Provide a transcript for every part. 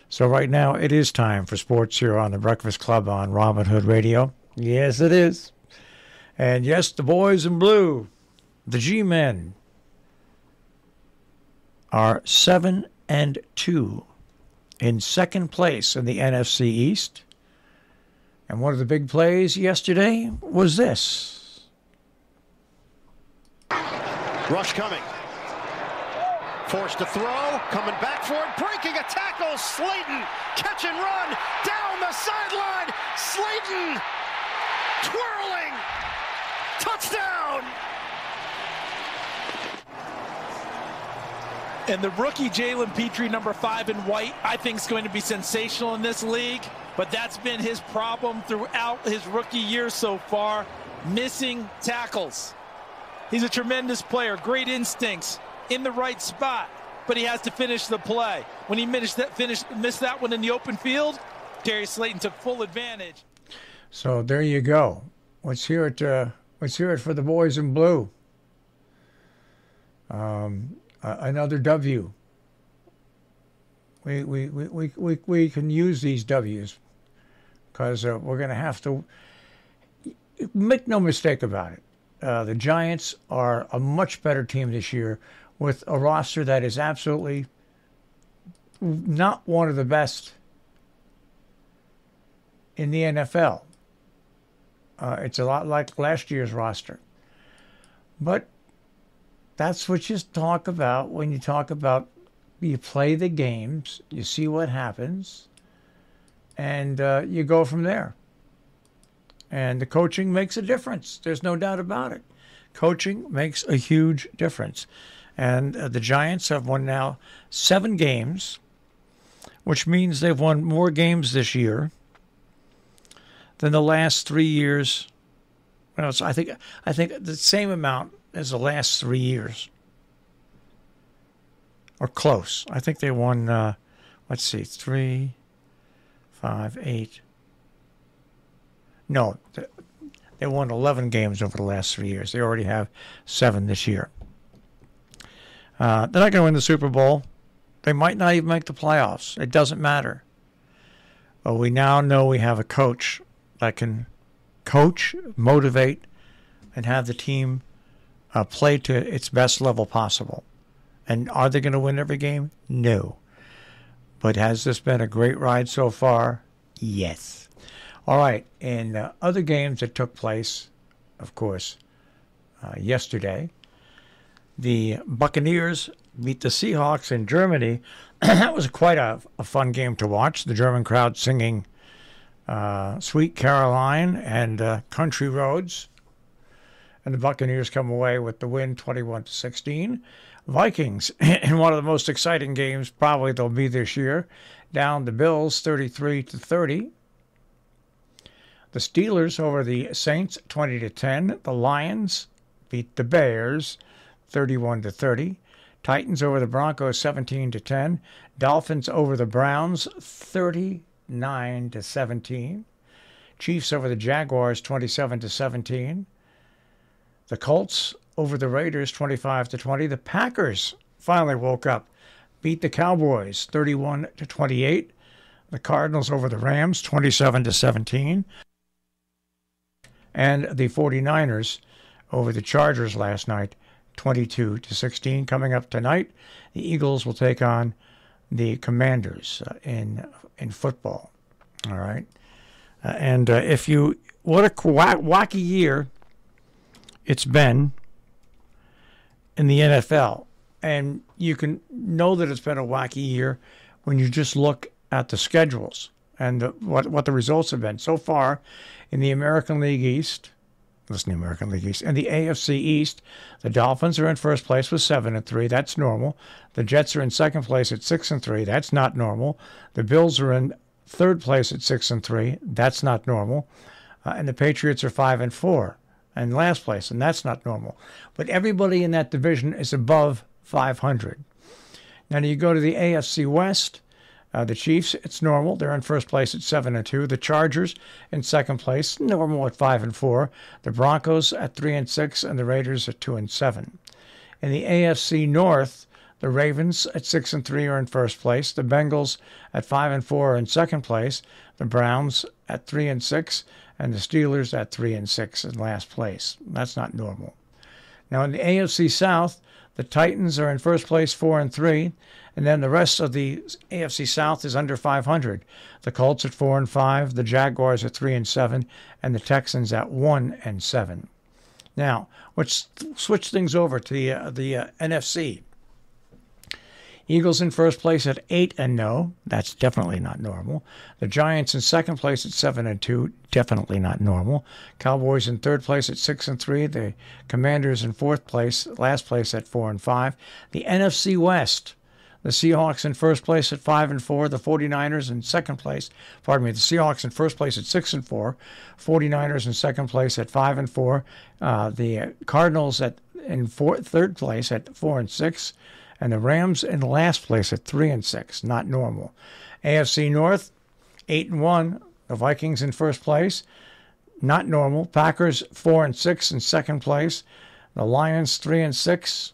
So right now it is time for sports here on the Breakfast Club on Robin Hood Radio. Yes, it is. And yes, the boys in blue, the G-Men, are 7-2 in second place in the NFC East. And one of the big plays yesterday was this. Rush coming. Forced to throw, coming back for it, breaking a tackle, Slayton, catch and run, down the sideline, Slayton, twirling, touchdown! And the rookie Jalen Petrie, number 5 in white, I think is going to be sensational in this league, but that's been his problem throughout his rookie year so far, missing tackles. He's a tremendous player, great instincts, in the right spot, but he has to finish the play. When he missed that one in the open field, Darius Slayton took full advantage. So there you go. Let's hear it for the boys in blue. Another W. We can use these W's because we're going to have to. Make no mistake about it. The Giants are a much better team this year with a roster that is absolutely not one of the best in the NFL. It's a lot like last year's roster. But that's what you talk about when you talk about you play the games, you see what happens, and you go from there. And the coaching makes a difference. There's no doubt about it. Coaching makes a huge difference. And the Giants have won now 7 games, which means they've won more games this year than the last 3 years. Well, I think the same amount as the last 3 years. Or close. I think they won, 3, 5, 8. No, they won 11 games over the last 3 years. They already have 7 this year. They're not going to win the Super Bowl. They might not even make the playoffs. It doesn't matter. But we now know we have a coach that can coach, motivate, and have the team play to its best level possible. And are they going to win every game? No. But has this been a great ride so far? Yes. All right. In other games that took place, of course, yesterday, the Buccaneers beat the Seahawks in Germany. That was quite a fun game to watch. The German crowd singing Sweet Caroline and Country Roads. And the Buccaneers come away with the win 21-16. Vikings, in one of the most exciting games probably they'll be this year, down the Bills 33-30. The Steelers over the Saints 20-10. The Lions beat the Bears 31-30. Titans over the Broncos 17-10. Dolphins over the Browns 39-17. Chiefs over the Jaguars 27-17. The Colts over the Raiders 25-20. The Packers finally woke up, beat the Cowboys 31-28. The Cardinals over the Rams 27-17. And the 49ers over the Chargers last night 22-16. Coming up tonight, the Eagles will take on the Commanders in football. All right. And what a wacky year it's been in the NFL. And you can know that it's been a wacky year when you just look at the schedules and what the results have been. So far in the American League East, listen to the American League East, and the AFC East, the Dolphins are in first place with 7-3. That's normal. The Jets are in second place at 6-3. That's not normal. The Bills are in third place at 6-3. That's not normal. And the Patriots are 5-4 in last place, and that's not normal. But everybody in that division is above 500. Now you go to the AFC West. The Chiefs, it's normal. They're in first place at 7-2. The Chargers in second place, normal at 5-4. The Broncos at 3-6, and the Raiders at 2-7. In the AFC North, The Ravens at 6-3 are in first place. The Bengals at 5-4 are in second place. The Browns at 3-6, and the Steelers at 3-6 in last place. That's not normal. Now in the AFC South, the Titans are in first place 4-3, and then the rest of the AFC South is under 500. The Colts at 4-5, the Jaguars at 3-7, and the Texans at 1-7. Now let's switch things over to the NFC. Eagles in first place at 8-0. That's definitely not normal. The Giants in second place at 7-2. Definitely not normal. Cowboys in third place at 6-3. The Commanders in fourth place, last place at 4-5. The NFC West. The Seahawks in first place at 5-4. The 49ers in second place. The Seahawks in first place at 6-4. 49ers in second place at 5-4. The Cardinals in third place at 4-6. And the Rams in last place at 3-6. Not normal. AFC North, 8-1. The Vikings in first place. Not normal. Packers 4-6 in second place. The Lions 3-6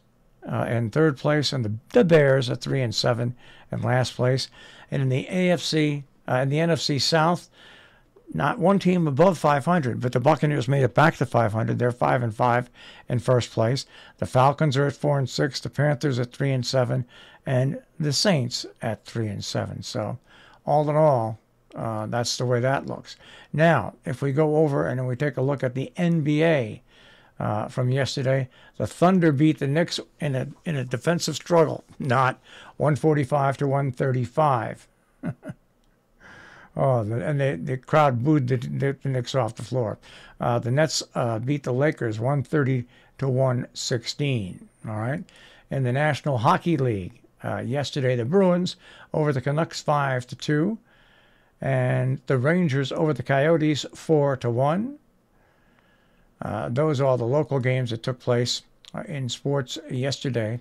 in third place, and the Bears at 3-7 in last place. And in the NFC South, not one team above 500, but the Buccaneers made it back to 500. They're 5-5 in first place. The Falcons are at 4-6, the Panthers at 3-7, and the Saints at 3-7. So, all in all, that's the way that looks. Now, if we go over and then we take a look at the NBA from yesterday, the Thunder beat the Knicks in a defensive struggle, not 145-135. Oh, and the crowd booed the Knicks off the floor. The Nets beat the Lakers 130-116. All right. In the National Hockey League, yesterday the Bruins over the Canucks 5-2, and the Rangers over the Coyotes 4-1. Those are all the local games that took place in sports yesterday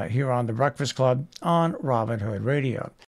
here on the Breakfast Club on Robin Hood Radio.